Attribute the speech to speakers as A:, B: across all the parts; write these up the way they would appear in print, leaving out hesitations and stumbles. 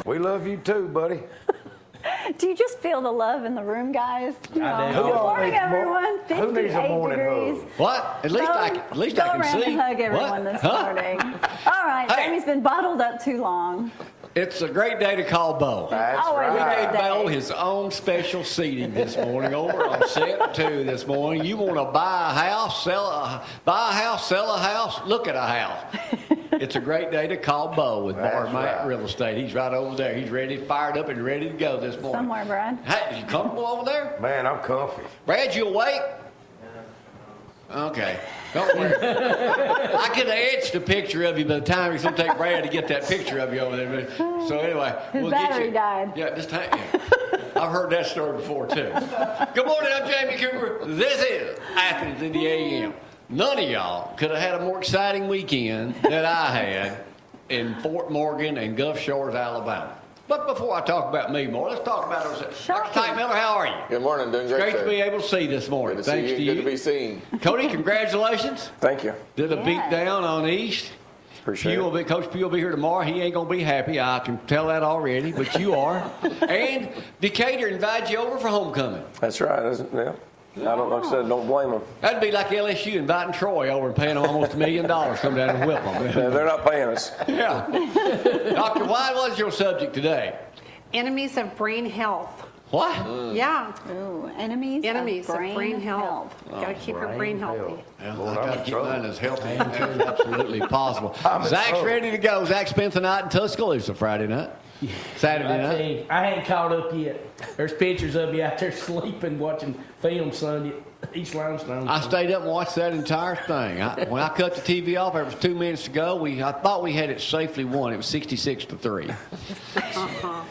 A: We love you too, buddy.
B: Do you just feel the love in the room, guys?
C: I do.
B: Good morning, everyone.
A: Who needs a
B: 58
A: morning
B: degrees.
A: hug?
D: What? At least I can
B: ran
D: see.
B: To hug everyone
D: What?
B: this
D: Huh?
B: morning. All right,
D: Hey.
B: Jamie's been bottled up too long.
D: It's a great day to call Beau.
A: That's
B: always
D: We
B: a
A: right.
B: great
D: gave Beau
B: day.
D: his own special seating this morning over on set 2 this morning. You want to buy a house, sell a house, look at a house. It's a great day to call Beau with
A: That's
D: Bar Matt
A: right.
D: Real Estate. He's right over there. He's ready, fired up, and ready to go this morning.
B: Somewhere, Brad.
D: Hey, you comfortable over there?
A: Man, I'm comfy.
D: Brad, you awake? Okay. Don't worry. I could have etched a picture of you by the time it's going to take Brad to get that picture of you over there. So anyway,
B: His
D: we'll get
B: battery
D: you.
B: died.
D: Yeah, just hang. Yeah. I've heard that story before too. Good morning, I'm Jamie Cooper. This is Athens in the AM. None of y'all could have had a more exciting weekend than I had in Fort Morgan and Gulf Shores, Alabama. But before I talk about me more, let's talk about ourselves. Dr.
B: Shocking.
D: Teichmiller, how are you?
E: Good morning, doing great.
D: Great to
E: sir.
D: be able to see this morning.
E: Good to
D: Thanks
E: see
D: to
E: you.
D: you.
E: Good to be seen.
D: Cody, congratulations.
A: Thank you.
D: Did a
B: Yes.
D: beat down on East.
A: Appreciate it.
D: Coach P will be here tomorrow. He ain't going to be happy. I can tell that already, but you are. And Decatur invited you over for homecoming.
F: That's right. Yeah. I don't, like I said, don't blame them.
D: That'd be like LSU inviting Troy over and paying them almost $1 million to come down and whip them.
F: Yeah, they're not paying us.
D: Yeah. Doctor, why was your subject today?
G: Enemies of brain health.
D: What?
G: Yeah,
B: Ooh, enemies
G: enemies
B: of brain
G: health. Got to keep your brain healthy.
D: Well,
A: Lord,
D: I
A: I'm
D: got
A: in
D: to keep
A: trouble.
D: mine as healthy as absolutely possible.
A: I'm in
D: Zach's
A: trouble.
D: ready to go. Zach spent the night in Tuscaloosa Friday night. Saturday
C: I tell
D: night.
C: you, I hadn't caught up yet. There's pictures of you out there sleeping, watching film Sunday at East Limestone.
D: I stayed up and watched that entire thing. When I cut the TV off, there was 2 minutes to go. I thought we had it safely won. It was 66-3.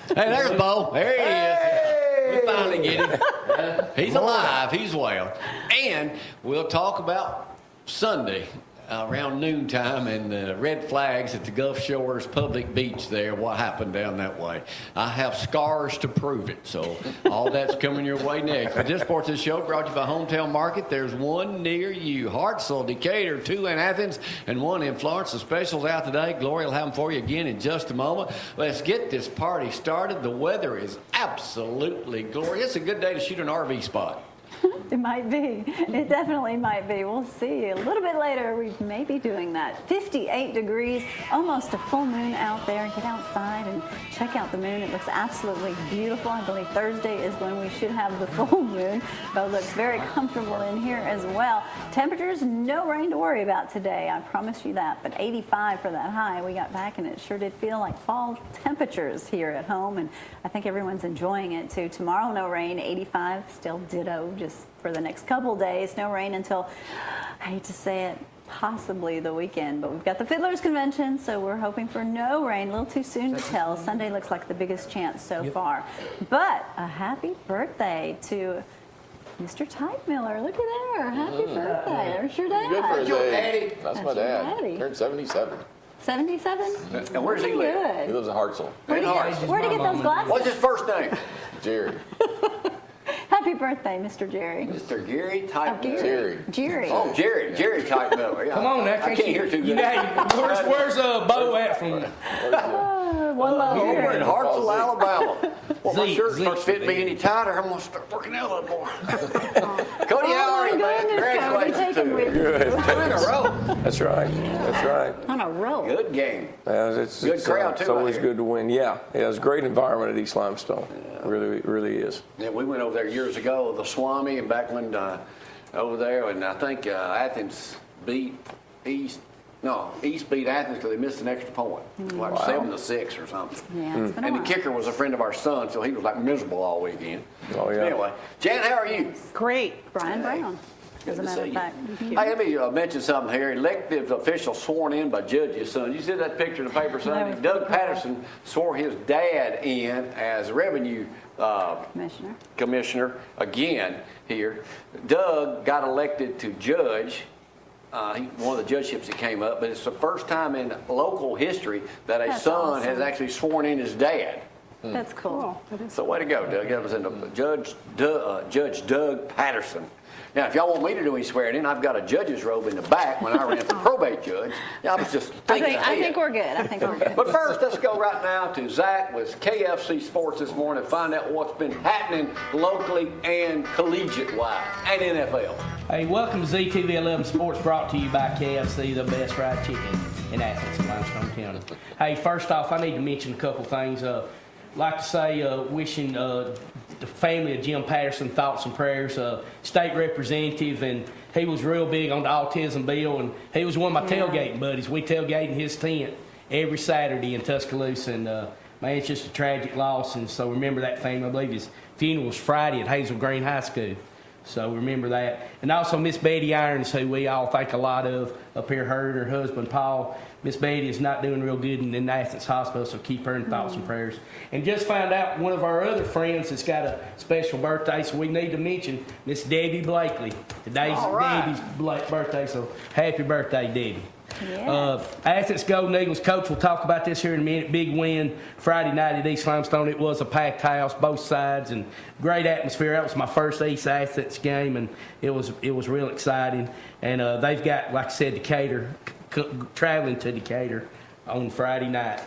D: Hey, there's Beau. There he is. We finally get him. He's alive. He's well. And we'll talk about Sunday around noontime and the red flags at the Gulf Shores public beach there, what happened down that way. I have scars to prove it, so all that's coming your way next. But this Sports This Show brought to you by Hometown Market. There's one near you. Hartselle, Decatur, 2 in Athens, and 1 in Florence. The specials out today. Glory will have them for you again in just a moment. Let's get this party started. The weather is absolutely glorious. It's a good day to shoot an RV spot.
B: It might be. It definitely might be. We'll see. A little bit later, we may be doing that. 58 degrees, almost a full moon out there. Get outside and check out the moon. It looks absolutely beautiful. I believe Thursday is when we should have the full moon. Beau looks very comfortable in here as well. Temperatures, no rain to worry about today. I promise you that. But 85 for that high we got back, and it sure did feel like fall temperatures here at home. And I think everyone's enjoying it too. Tomorrow, no rain. 85, still ditto, just for the next couple days. No rain until, I hate to say it, possibly the weekend. But we've got the Fiddlers Convention, so we're hoping for no rain. A little too soon to tell. Sunday looks like the biggest chance so far. But a happy birthday to Mr. Teichmiller. Look at there. Happy birthday. There's your
E: Good for his
B: dad.
E: age. That's my
B: That's your
E: dad.
B: daddy.
E: Turned 77.
B: 77?
D: And where's he live?
E: He
B: Good.
E: lives in Hartselle.
B: Where'd he get those glasses?
D: What's his first name?
E: Jerry.
B: Happy birthday, Mr. Jerry.
D: Mr. Gary Teichmiller.
E: Jerry.
B: Jerry.
D: Oh, Jerry Teichmiller. Yeah.
C: Come on now,
D: I can't hear too good.
C: Where's Beau at from?
B: One love.
D: Over in
B: Jerry.
D: Hartselle, Alabama. Well, my
C: Zeke,
D: shirt
C: Zeke.
D: starts fitting me any tighter. I'm going to start working out a little more. Cody, how are
B: Oh
D: you,
B: my
D: man?
B: goodness, Cody,
D: Congratulations
B: take
D: to
B: him
D: you.
B: with you.
D: Two in a row.
F: That's right. That's right.
B: On a roll.
D: Good game.
F: It's
D: crowd, too,
F: It's always
D: I hear.
F: good to win. Yeah. It's a great environment at East Limestone. Really is.
D: Yeah, we went over there years ago, the Swami, and back when over there, and I think Athens beat East. No, East beat Athens because they missed an extra point, like 7-6 or something.
B: Yeah, it's been a
D: And the
B: while.
D: kicker was a friend of our son, so he was like miserable all weekend.
F: Oh, yeah.
D: Anyway, Jan, how are you?
G: Great.
B: Brian Brown, as a
D: Good to
B: matter
D: see
B: of
D: you.
B: fact.
D: Hey, let me mention something here. Elected officials sworn in by judges' son. You see that picture in the paper Sunday?
B: was
D: Doug
B: pretty
D: Patterson swore his dad in as revenue commissioner again here. Doug got elected to judge. One of the judgeships that came up, but it's the first time in local history that a
B: That's
D: son
B: awesome.
D: has actually sworn in his dad.
B: That's cool.
D: So way to go, Doug. That was in Judge Doug Patterson. Now, if y'all want me to do any swearing in, I've got a judge's robe in the back when I ran for probate judge. I was just thinking
B: I think
D: ahead.
B: we're good. I think we're good.
D: But first, let's go right now to Zack with KFC Sports this morning and find out what's been happening locally and collegiate-wise and NFL.
C: Hey, welcome to ZTV 11 Sports, brought to you by KFC, the best fried chicken in Athens and Limestone County. Hey, first off, I need to mention a couple things. Like to say, wishing the family of Jim Patterson thoughts and prayers. State representative, and he was real big on the autism bill, and he was one of my tailgating buddies. We tailgate in his tent every Saturday in Tuscaloosa, and man, it's just a tragic loss. And so remember that family. I believe his funeral was Friday at Hazel Green High School. So remember that. And also Miss Betty Irons, who we all think a lot of up here, her and her husband Paul. Miss Betty is not doing real good in Athens Hospital, so keep her in thoughts and prayers. And just found out one of our other friends has got a special birthday, so we need to mention Miss Debbie Blakely. Today's Debbie's birthday, so happy birthday, Debbie.
B: Yes.
C: Athens Golden Eagles coach will talk about this here in a minute. Big win Friday night at East Limestone. It was a packed house, both sides, and great atmosphere. That was my first East Athens game, and it was real exciting. And they've got, like I said, Decatur, traveling to Decatur on Friday night.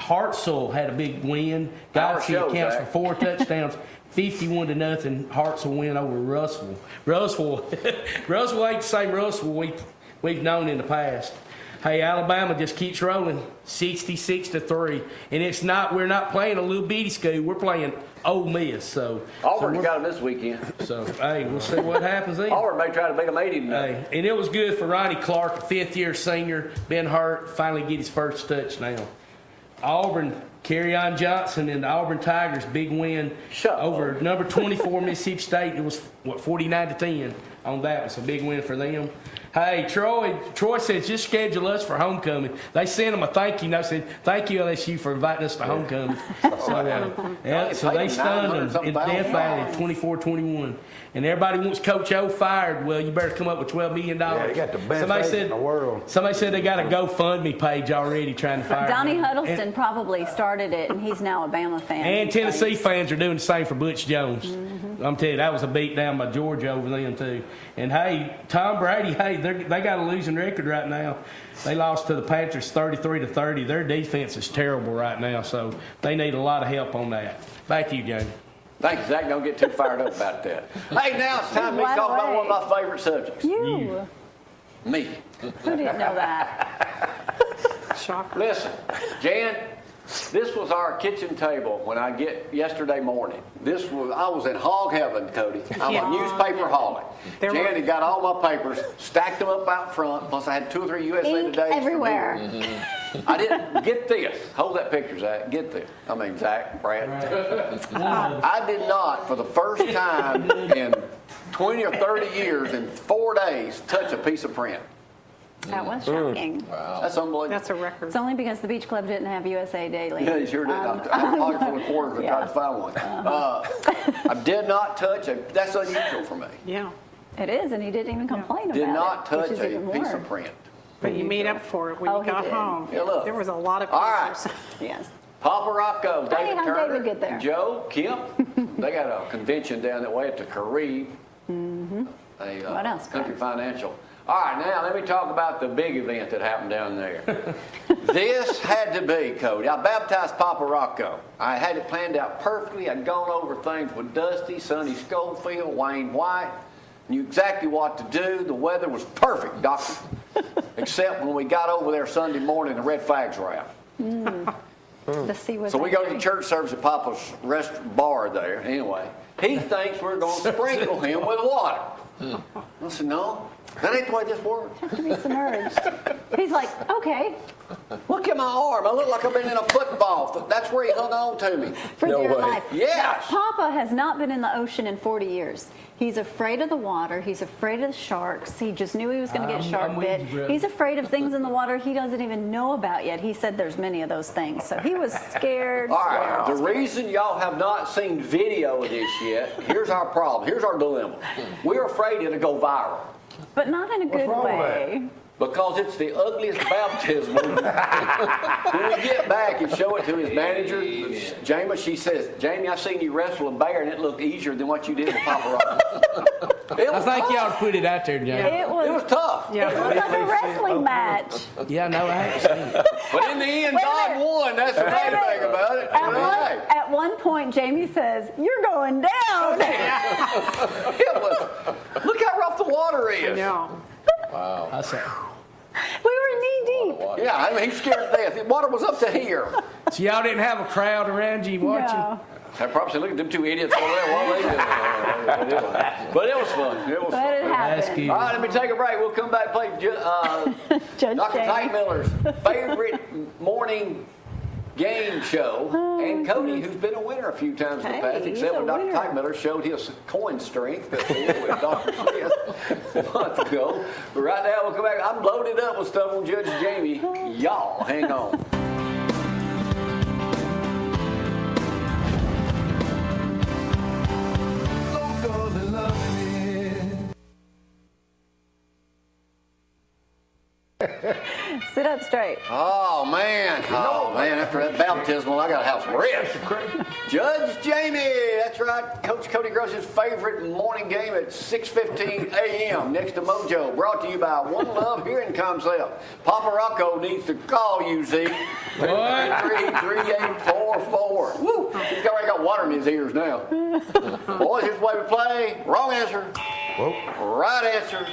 C: Hartselle had a big win. Goss accounts for 4 touchdowns. 51-0, Hartselle win over Russell. Russell ain't the same Russell we've known in the past. Hey, Alabama just keeps rolling, 66-3, and we're not playing a little bitty school. We're playing Ole Miss.
D: Auburn got them this weekend.
C: So hey, we'll see what happens then.
D: Auburn may try to beat them 80-0.
C: Hey, and it was good for Ronnie Clark, a 5th-year senior, been hurt, finally get his first touchdown. Auburn. Kerryon Johnson and the Auburn Tigers, big win over number 24 Mississippi State. It was, 49-10 on that one, so big win for them. Hey, Troy says just schedule us for homecoming. They sent him a thank you note, said, thank you, LSU, for inviting us to homecoming. So they stunned them in Death Valley, 24-21. And everybody wants Coach O fired. Well, you better come up with $12 million.
A: Yeah, they got the best in the world.
C: Somebody said they got a GoFundMe page already trying to fire
B: Donnie
C: him.
B: Huddleston probably started it, and he's now a Bama fan.
C: And Tennessee fans are doing the same for Butch Jones. I'm telling you, that was a beat down by Georgia over them, too. And, hey, Tom Brady, hey, they got a losing record right now. They lost to the Panthers 33-30. Their defense is terrible right now, so they need a lot of help on that. Back to you, Jamie.
D: Thank you, Zach. Don't get too fired up about that. Hey, now it's time for me to talk about one of my favorite subjects.
B: You.
D: Me.
B: Who didn't know that?
G: Shocker.
D: Listen, Jan, this was our kitchen table when I get yesterday morning. I was in hog heaven, Cody. I'm a newspaper holic. Jan had got all my papers, stacked them up out front, plus I had 2 or 3 USA
B: Ink
D: Todays.
B: everywhere.
D: I didn't get this. Hold that picture, Zach. Get this. I mean, Zach, Brad. I did not, for the first time in 20 or 30 years, in 4 days, touch a piece of print.
B: That was shocking.
D: That's unbelievable.
G: That's a record.
B: It's only because the Beach Club didn't have USA Daily.
D: Yeah, you sure did. I had a pocket full of quarters to try to find one. I did not touch that's unusual for me.
G: Yeah.
B: It is, and he didn't even complain about it.
D: Did not touch
B: which is
D: a
B: even
D: piece
B: more.
D: of print.
G: But you made up for it when
B: Oh,
G: you
B: he
G: got
B: did.
G: home.
D: Yeah, look.
G: There was a lot of
D: All right.
G: papers.
B: Yes.
D: Papa Rocco,
B: Hey,
D: David
B: how'd
D: Turner,
B: David get there?
D: Joe, Kemp, they got a convention down that way at the Carib.
B: What else,
D: Country
B: Brad?
D: Financial. All right, now let me talk about the big event that happened down there. This had to be, Cody. I baptized Papa Rocco. I had it planned out perfectly. I'd gone over things with Dusty, Sonny Schofield, Wayne White. Knew exactly what to do. The weather was perfect, Doctor. Except when we got over there Sunday morning, the red flags were out.
B: The sea was
D: So we go to the
B: angry.
D: church service at Papa's bar there. Anyway, he thinks we're going to sprinkle him with water. I said, no, that ain't the way this works.
B: to be submerged. He's like, okay,
D: Look at my arm. I look like I've been in a football. That's where he hung on to me.
B: for
F: No
B: dear
F: way.
B: life.
D: Yes.
B: Now, Papa has not been in the ocean in 40 years. He's afraid of the water. He's afraid of the sharks. He just knew he was going to get shark
C: I'm with
B: bit.
C: you, brother.
B: He's afraid of things in the water he doesn't even know about yet. He said there's many of those things. So he was scared.
D: All right, the reason y'all have not seen video of this yet, here's our problem. Here's our dilemma. We're afraid it'll go viral.
B: but not in a good
A: wrong with
B: way.
D: Because it's the ugliest baptism. When we get back and show it to his manager, Jamie, she says, Jamie, I seen you wrestle a bear and it looked easier than what you did with Papa.
C: I think y'all put it out there, Jamie.
B: It was
D: tough.
B: It was like a wrestling match.
C: Yeah, no, I haven't seen it.
D: But in the end,
B: Wait a
D: God
B: minute.
D: won. That's the main thing about it.
B: At one point, Jamie says, "You're going down."
D: It was, look how rough the water is.
G: No.
C: I said,
B: We were knee deep.
D: Yeah, I mean, he's scared to death. The water was up to here.
C: so y'all didn't have a crowd around you watching?
B: No.
D: I probably said, look at them two idiots over there. What are they doing? But it was fun. It was
B: But
D: fun.
B: it
C: That's
B: happened.
C: good.
D: All right, let me take a break. We'll come back and play
B: Judge
D: Dr.
B: Jamie.
D: Teichmiller's favorite morning game show. And Cody, who's been a winner a few times in the past,
B: Hey,
D: except
B: he's
D: when
B: a
D: Dr.
B: winner.
D: Teichmiller showed his coin strength that he did with Dr. Smith a month ago. But right now, we'll come back. I'm loaded up with stuff on Judge Jamie. Y'all, hang on.
B: Sit up straight.
D: Oh, man. After that baptismal, I got to have some rest. Judge Jamie. That's right. Coach Cody Gross's favorite morning game at 6:15 a.m. next to Mojo. Brought to you by One Love Hearing Concept. Papa Rocco needs to call you, Z. 33844. Woo. He's already got water in his ears now. Boys, here's the way we play. Wrong answer. Right answer.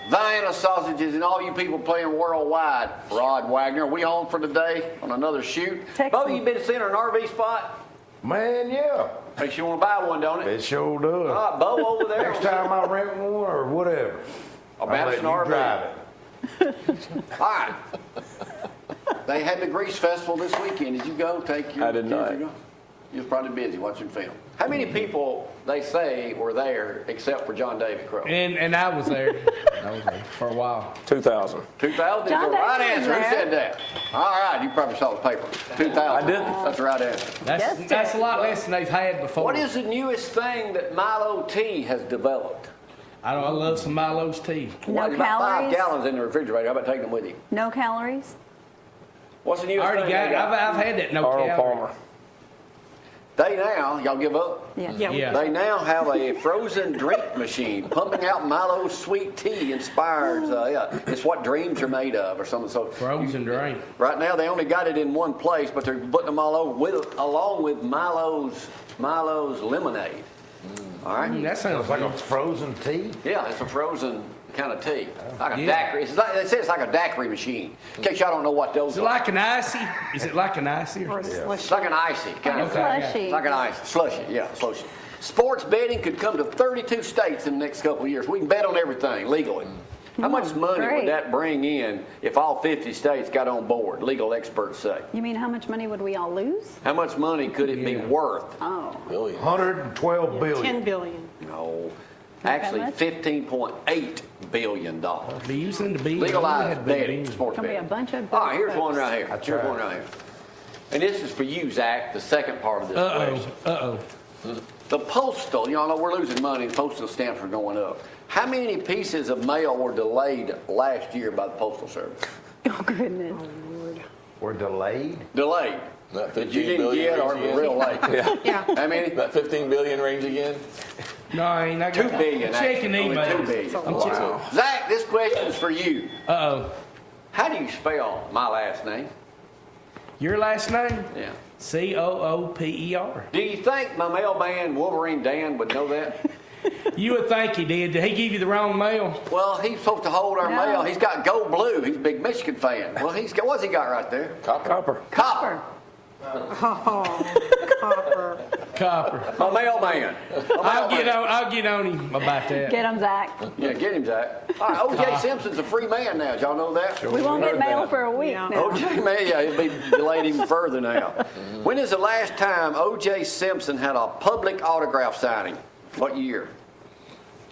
D: Vienna sausages and all you people playing worldwide. Rod Wagner, we on for today on another shoot. Beau, you been sitting in an RV spot?
A: Man, yeah.
D: Makes you want to buy one, don't it?
A: It sure does.
D: All right, Beau over there.
A: Next time I rent one or whatever,
D: I'll
A: let
D: let
A: you
D: an RV.
A: drive it.
D: All right. They had the Grease Festival this weekend. Did you go? Take your
F: I did
D: kids
F: not.
D: to go? You was probably busy watching film. How many people, they say, were there except for John David Crow?
C: And I was there. For a while.
F: 2,000.
D: 2,000 is the
B: John
D: right
B: David was
D: answer. Who
B: there.
D: said that? All right, you probably saw the paper. 2,000.
F: I didn't.
D: That's the right answer.
C: That's a lot less than they've had before.
D: What is the newest thing that Milo Tea has developed?
C: I love some Milo's tea.
B: No
D: Well, about 5
B: calories.
D: gallons in the refrigerator. How about taking them with you?
B: No calories.
D: What's the
C: I
D: newest
C: already
D: thing
C: got
D: they
C: it. I've had that no
F: Arnold
C: calorie.
F: Palmer.
D: They now, y'all give up?
B: Yes.
C: Yeah.
D: They now have a frozen drink machine pumping out Milo's sweet tea inspired. It's what dreams are made of or something. So
C: Frozen drink.
D: right now they only got it in one place, but they're putting them all over along with Milo's lemonade. All right.
C: That sounds
A: It's like a
C: good.
A: frozen tea.
D: Yeah, it's a frozen kind of tea. Like a daiquiri. They say it's like a daiquiri machine. In case y'all don't know what those
C: Is it
D: are.
C: like an icy? Is it like an icy?
G: Or
D: It's
G: slush.
D: like an icy kind of
C: Okay.
B: Slushy.
D: It's like an ice. Slushy, yeah, slushy. Sports betting could come to 32 states in the next couple of years. We can bet on everything legally. How much money
B: great.
D: would that bring in if all 50 states got on board, legal experts say?
B: You mean how much money would we all lose?
D: How much money could it be
C: Yeah.
D: worth?
B: Oh.
A: 112 billion.
G: 10 billion.
D: No.
B: that
D: Actually,
B: much?
D: $15.8 billion.
C: Be using the beans.
D: Legalized betting, sports
B: Gonna be a
D: betting.
B: bunch of.
D: All right, here's
B: folks.
D: one right here.
A: That's
D: Here's
A: right.
D: one right here. And this is for you, Zach, the second part of this question.
C: Uh-oh.
D: The postal, y'all know we're losing money, postal stamps are going up. How many pieces of mail were delayed last year by the Postal Service?
B: Oh goodness.
A: We're delayed.
D: Delayed.
E: That
D: That you
E: 15
D: didn't
E: billion
D: get or
E: range
D: were
E: again?
D: real late.
G: Yeah.
D: How many?
E: That 15 billion range again?
C: No, I ain't. I
D: $2
C: got
D: billion.
C: checking
D: actually. Only $2
C: emails.
D: billion.
C: I'm checking.
D: Zach, this question is for you.
C: Uh-oh.
D: How do you spell my last name?
C: Your last name?
D: Yeah.
C: Cooper.
D: Do you think my mailman, Wolverine Dan, would know that?
C: You would think he did. Did he give you the wrong mail?
D: Well, he's supposed to hold our
B: No.
D: mail. He's got Go Blue. He's a big Michigan fan. Well, what's he got right there?
F: Copper.
D: Copper.
G: Copper.
C: Copper.
D: My mailman.
C: I'll get on him about that.
B: Get them, Zach.
D: Yeah, get him, Zach. All right, O.J. Simpson's a free man now. Did y'all know that?
B: We won't get
A: heard
B: mail
A: that.
B: for a week
G: Yeah.
B: now.
D: O.J. man, yeah, it'll be delayed even further now. When is the last time O.J. Simpson had a public autograph signing? What year?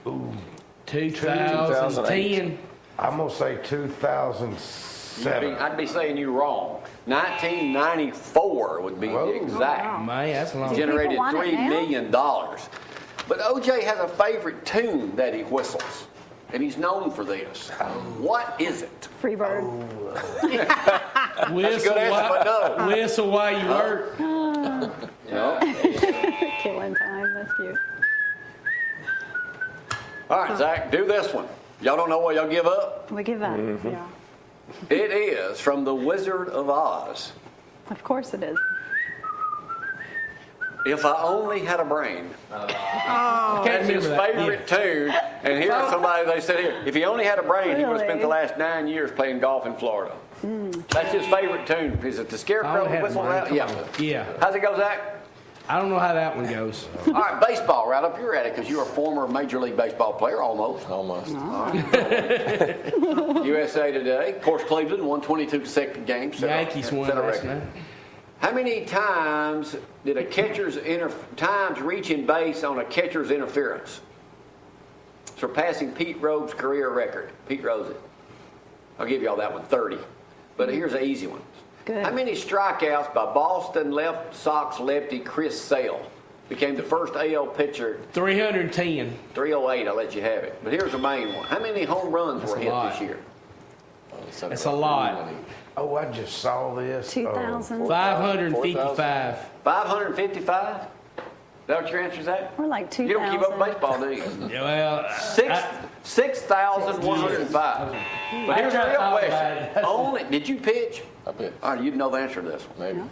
C: 2010.
A: I'm gonna say 2007.
D: I'd be saying you wrong. 1994 would be
A: Whoa.
D: the exact.
C: Man, that's a long time.
D: Generated
B: People want it
D: $3
B: now?
D: million. But O.J. has a favorite tune that he whistles. and he's known for this. What is it?
B: Free bird.
C: Whistle,
D: good answer, but no.
C: whistle while you work.
D: No.
B: Killing time. That's cute.
D: All right, Zach, do this one. Y'all don't know what y'all give up?
B: We give up.
G: Yeah.
D: It is from The Wizard of Oz.
B: Of course it is.
D: If I Only Had a Brain.
C: Can't
D: That's his
C: remember that.
D: favorite tune. And here's somebody, they said here, if he only had a brain, he would have spent the
B: Really?
D: last 9 years playing golf in Florida. That's his favorite tune. Is it the
C: I
D: Scarecrow
C: only had
D: whistle
C: mine.
D: out?
C: Come
D: Yeah.
C: on. Yeah.
D: How's it go, Zach?
C: I don't know how that one goes.
D: All right, baseball, right up your alley, because you're a former Major League Baseball player, almost.
E: Almost.
D: USA Today. Of course, Cleveland won 22 consecutive games. set a-
C: Yankees won
D: set a
C: last
D: record.
C: night.
D: How many times did a catcher's times reaching base on a catcher's interference? Surpassing Pete Rose's career record. Pete Rose it. I'll give y'all that one, 30. But here's an easy one.
B: Good.
D: How many strikeouts by Boston left Sox lefty Chris Sale? Became the first AL pitcher,
C: 310.
D: 308, I'll let you have it. But here's the main one. How many home runs
C: That's
D: were
C: a
D: hit
C: lot.
D: this year?
C: That's a lot.
A: Oh, I just saw this.
B: 2,000.
C: 555.
D: 555? Is that what your answer is at?
B: We're like 2,000.
D: You don't keep up baseball, do you?
C: Yeah, well,
D: 6,105. But here's the
C: I
D: real
C: thought about
D: question.
C: it.
D: Only, did you pitch?
E: I bet.
D: All right, you'd know the answer to this one.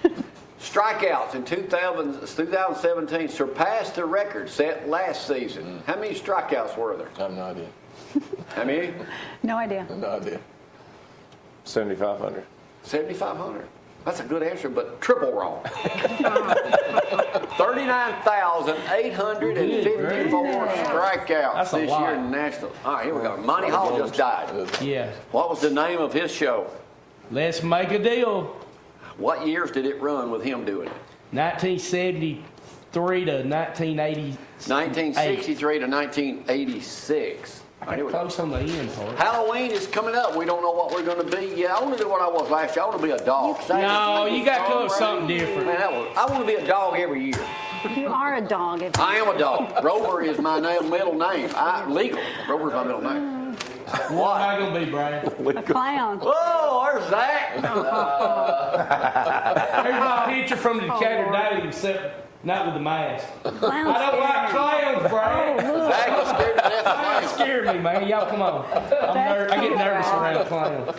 E: Maybe.
D: Strikeouts in 2017 surpassed the record set last season. How many strikeouts were there?
E: I have no idea.
D: How many?
B: No idea.
E: No idea. 7,500.
D: 7,500. That's a good answer, but triple wrong. 39,854 strikeouts
C: That's a
D: this
C: lot.
D: year in the Nationals. All right, here we go. Monty Hall just died.
C: yeah.
D: What was the name of his show?
C: Let's make a deal.
D: What years did it run with him doing it?
C: 1973 to 1980.
D: 1963 to 1986. All right, here we go.
C: Close on the end part.
D: Halloween is coming up. We don't know what we're going to be. Yeah, I want to do what I was last year. I want to be a dog.
C: No, you got to come up with something different.
D: Man, I want to be a dog every year.
B: You are a dog. If
D: I am a dog. Rover is my middle name. Legal. Rover's my middle name.
C: What am
D: What?
C: I going to be, Brian?
B: a clown.
D: Whoa, there's Zack.
C: Here's my picture from the Decatur Daily, except not with the mask.
B: Clown's
C: I don't like clowns, Brian.
D: Zack is scared to death of
C: That
D: clowns.
C: scared me, man. Y'all come on. I get nervous around clowns.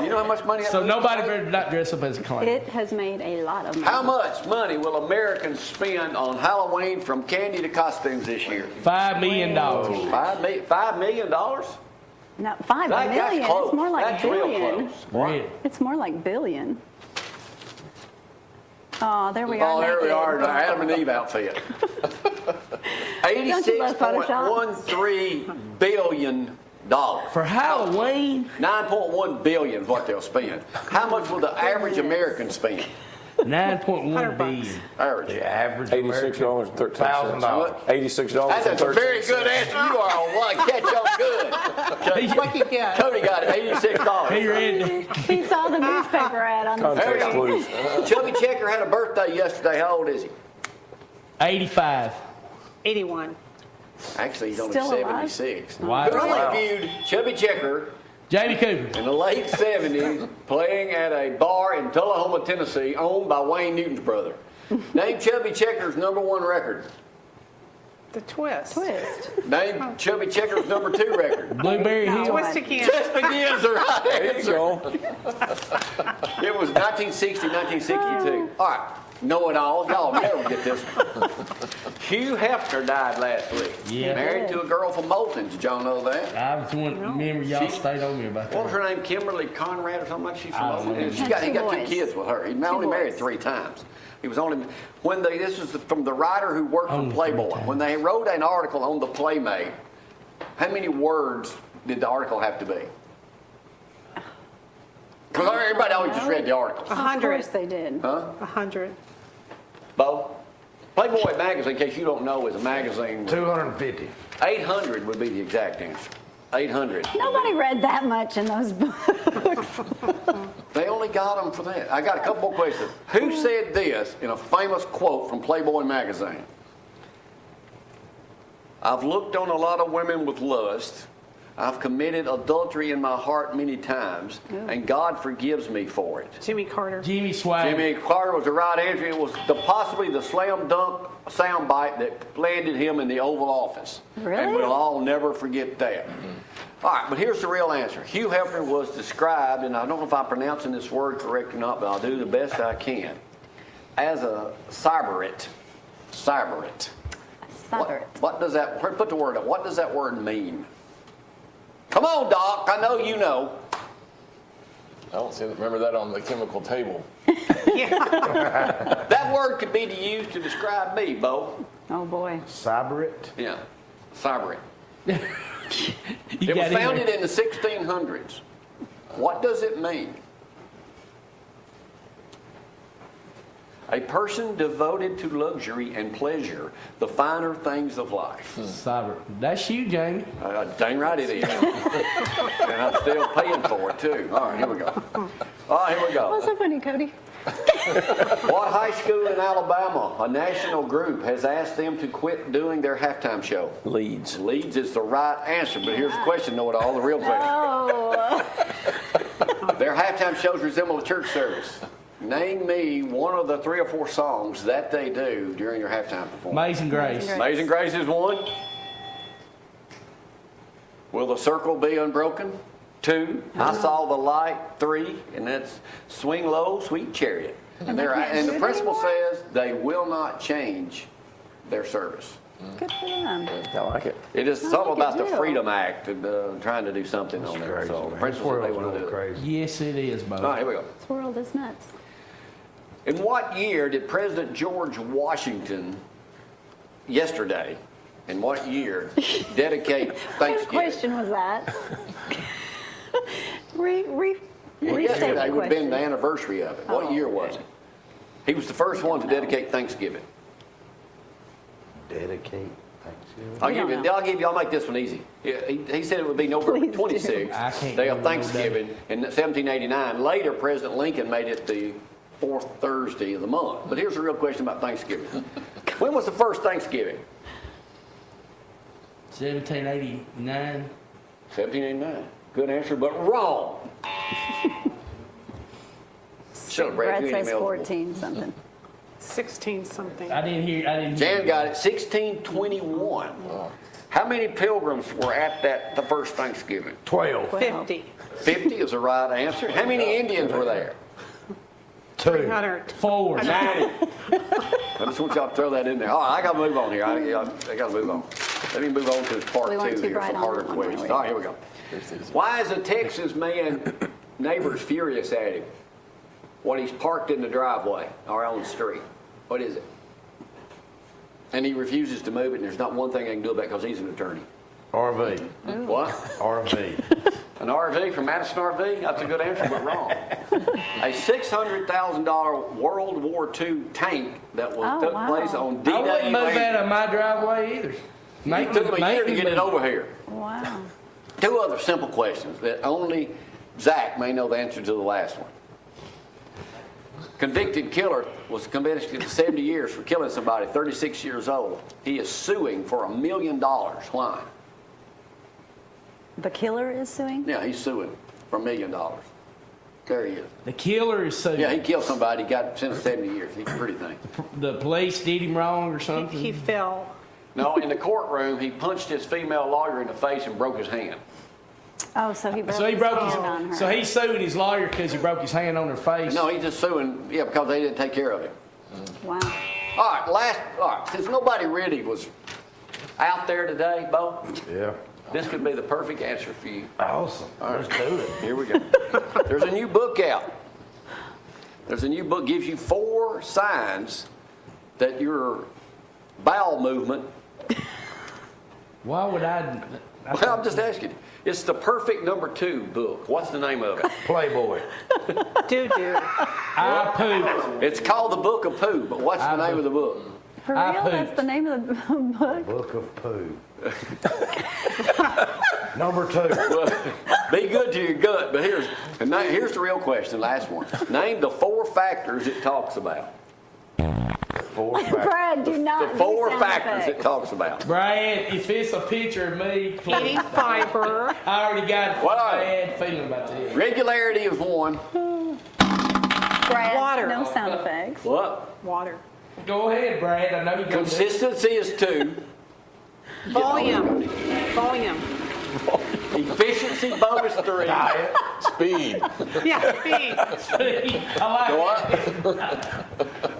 D: You know how much money that
C: So
D: movie
C: nobody
D: made?
C: better not dress up as a clown.
B: It has made a lot of money.
D: How much money will Americans spend on Halloween from candy to costumes this year?
C: $5 million.
D: $5 million?
B: No, 5
D: That's
B: million.
D: close.
B: It's more like
D: That's
B: billion.
D: real close.
C: Really?
B: It's more like billion. Oh, there we are.
D: Oh, there we
B: naked.
D: are in our Adam and Eve outfit.
B: Don't you love Photoshop?
D: $86.13 billion.
C: For Halloween?
D: 9.1 billion is what they'll spend. How much will the average American spend?
C: 9.1 billion.
D: Average.
A: The average
E: $86.13.
A: $1,000.
D: That's a very good answer. You are on one. Catch on good.
G: What you get?
D: Cody got it, $86.
C: He read
B: He saw the newspaper ad on the
E: Context
B: screen.
E: clues.
D: Chubby Checker had a birthday yesterday. How old is he?
C: 85.
G: 81.
D: Actually, he's only
B: Still alive?
D: 76.
C: Wow.
D: Who interviewed Chubby Checker
C: Jamie Cooper.
D: in the late 70s playing at a bar in Tullahoma, Tennessee, owned by Wayne Newton's brother? Name Chubby Checker's #1 record.
G: The twist.
B: Twist.
D: Name Chubby Checker's #2 record.
C: Blueberry Hill.
G: Twist again.
D: Just begins the right
E: There you
D: answer.
E: go.
D: It was 1960, 1962. All right, know-it-alls. Y'all never get this one. Hugh Hefner died last week.
C: Yeah.
D: Married to a girl from Moulton. Did y'all know that?
C: I was one. Remember y'all stayed on me about
D: What was
C: that.
D: her name? Kimberly Conrad or something like she's from
C: I don't
D: Moulton.
C: know.
D: He
B: Had
D: got
B: two
D: two
B: boys.
D: kids with her. He only
B: boys.
D: married 3 times. He was only this was from the writer who worked for
C: Only 3
D: Playboy.
C: times.
D: When they wrote an article on the Playmate, how many words did the article have to be? Because everybody always just read the article.
B: Of
G: 100.
B: course they did.
D: Huh?
G: 100.
D: Beau? Playboy magazine, in case you don't know, is a magazine.
A: 250.
D: 800 would be the exact answer. 800.
B: Nobody read that much in those books.
D: They only got them for that. I got a couple more questions. Who said this in a famous quote from Playboy magazine? I've looked on a lot of women with lust. I've committed adultery in my heart many times, and God forgives me for it.
G: Jimmy Carter.
C: Jimmy Swagger.
D: Jimmy Carter was the right answer. It was possibly the slam dunk soundbite that landed him in the Oval Office.
B: Really?
D: And we'll all never forget that. All right, but here's the real answer. Hugh Hefner was described, and I don't know if I'm pronouncing this word correct or not, but I'll do the best I can, as a cyberite. Cyberite.
B: Cyber.
D: What does that, put the word up, what does that word mean? Come on, Doc, I know you know.
E: I don't see. Remember that on the chemical table.
D: That word could be used to describe me, Beau.
B: Oh boy.
A: Cyber it.
D: Yeah, cyberite.
C: You
D: It was
C: got in
D: founded
C: there.
D: in the 1600s. What does it mean? A person devoted to luxury and pleasure, the finer things of life.
C: Cyber. That's you, Jamie.
D: Dang right it is. And I'm still paying for it, too. All right, here we go. All right, here we go.
B: What's so funny, Cody?
D: What high school in Alabama, a national group, has asked them to quit doing their halftime show?
F: Leeds.
D: Leeds is the right answer, but here's the question, know-it-all, the real question.
B: Oh.
D: Their halftime shows resemble a church service. Name me one of the 3 or 4 songs that they do during their halftime performance.
C: Amazing Grace.
D: Amazing Grace is 1. Will the circle be unbroken? 2. I saw the light. 3. And that's Swing Low, Sweet Chariot. And, and the principal says they will not change their service.
B: Good for them.
F: I like it.
D: It is something
B: like it
D: about the
B: too.
D: Freedom Act and trying to do something on there.
A: Crazy,
D: So the
A: man.
D: principal said they
A: World's
D: want to do
A: going
D: it.
A: crazy.
C: Yes, it is,
D: All
C: Beau.
D: right, here we go.
B: This world is nuts.
D: In what year did President George Washington, yesterday, in what year, dedicate
B: What
D: Thanksgiving?
B: question was that? Restate
D: Yesterday
B: the
D: would have been the
B: question.
D: anniversary of it. What
B: Oh,
D: year was it? He was the first one to dedicate Thanksgiving.
A: Dedicate Thanksgiving.
D: I'll make this one easy. He said it would be November
B: Please do.
D: 26th,
C: I can't
D: day of
C: remember
D: Thanksgiving, in 1789. Later, President Lincoln made it the 4th Thursday of the month. But here's the real question about Thanksgiving. When was the first Thanksgiving?
C: 1789.
D: 1789. Good answer, but wrong. Shut up, Brad.
B: Brad
D: You
B: says
D: emailed
B: 14 something.
G: 16 something.
C: I didn't hear.
D: Jan got it. 1621. How many pilgrims were at the first Thanksgiving?
A: 12.
G: 50.
D: 50 is the right answer. How many Indians were there?
A: 2.
G: 300.
C: 4.
D: 90. I just want y'all to throw that in there. All right, I got to move on here. I got to move on. Let me move on to part
B: We
D: 2
B: weren't too
D: here,
B: bright
D: some
B: on
D: harder
B: that one, were
D: questions.
B: we?
D: All right, here we go. Why is a Texas man neighbors furious at him when he's parked in the driveway or on the street? What is it? And he refuses to move it, and there's not one thing I can do about it because he's an attorney.
A: RV.
D: What?
A: RV.
D: An RV from Madison RV? That's a good answer, but wrong. A $600,000 World War II tank that took
B: wow.
D: place on
C: I
D: D-Day.
C: wouldn't move that on my driveway either.
D: It took him a year to get it over here.
B: Wow.
D: 2 other simple questions that only Zack may know the answer to the last one. Convicted killer was convicted to 70 years for killing somebody, 36 years old. He is suing for $1 million. Why?
B: The killer is suing?
D: Yeah, he's suing for $1 million. There he is.
C: The killer is suing.
D: Yeah, he killed somebody, got sentenced 70 years. He's a pretty thing.
C: The police did him wrong or something.
G: He fell.
D: No, in the courtroom, he punched his female lawyer in the face and broke his hand.
B: Oh, so he broke
C: So he
B: his
C: broke
B: hand on her.
C: his. So he's suing his lawyer because he broke his hand on her face.
D: No, he's just suing, because they didn't take care of him.
B: Wow.
D: All right, since nobody really was out there today, Beau,
A: Yeah.
D: this could be the perfect answer for you.
A: Awesome. Let's do it.
D: Here we go. There's a new book out. There's a new book, gives you 4 signs that your bowel movement.
C: Why would I?
D: Well, I'm just asking you. It's the perfect number 2 book. What's the name of it?
A: Playboy.
G: Doo-doo.
C: I poop.
D: It's called The Book of Poo, but what's the name of the book?
B: For
C: I
B: real? That's
C: pooped.
B: the name of the book?
A: Book of Poo. Number 2.
D: Well, be good to your gut, but here's the real question, last one. Name the 4 factors it talks about.
A: 4 factors.
B: Brad, do not
D: The
B: do
D: 4
B: sound
D: factors it
B: effects.
D: talks about.
C: Brad, if it's a picture of me,
G: Eating fiber.
C: I already got a
D: What are
C: bad feeling about this.
D: Regularity is 1.
B: Brad,
G: Water.
B: no sound effects.
D: What?
G: Water.
C: Go ahead, Brad. I know you're going to do it.
D: Consistency is 2.
G: Volume. Volume.
D: Efficiency bonus 3.
E: Speed.
G: Yeah, speed.
C: I like
D: What?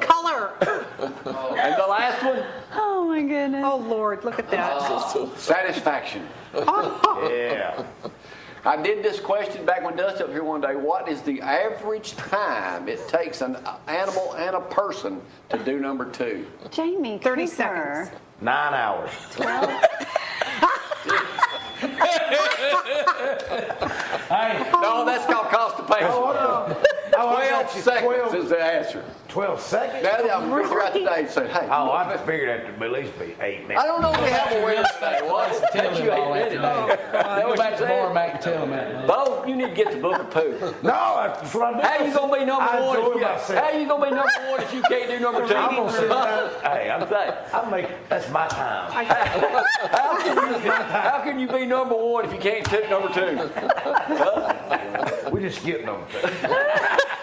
G: Color.
D: And the last one?
B: Oh my goodness.
G: Oh, Lord, look at that.
D: Satisfaction.
A: Yeah.
D: I did this question back when Dust up here one day. What is the average time it takes an animal and a person to do number 2?
B: Jamie,
G: 30
B: Cooper.
G: seconds.
A: 9 hours.
C: Hey,
D: No, that's called constipation.
A: Oh, I
D: 12
A: got you.
D: seconds is the answer.
A: 12 seconds?
D: Now I'm going throughout the day and say, hey,
A: Oh, I just figured that to at least be 8 minutes.
D: I don't know if we have a winner today. What?
C: tell him all that today. Go back to Bar back and tell him that.
D: Bo, you need to get the book of poo.
A: No, that's what I do.
D: How you gonna be number
A: I
D: 1
A: enjoy
D: if you,
A: myself.
D: how you gonna be number 1 if you can't do number 2?
A: I'm gonna sit down. Hey, I'm
D: saying.
A: that's my time.
D: How can you be number 1 if you can't take number 2?
A: We just skip number 2.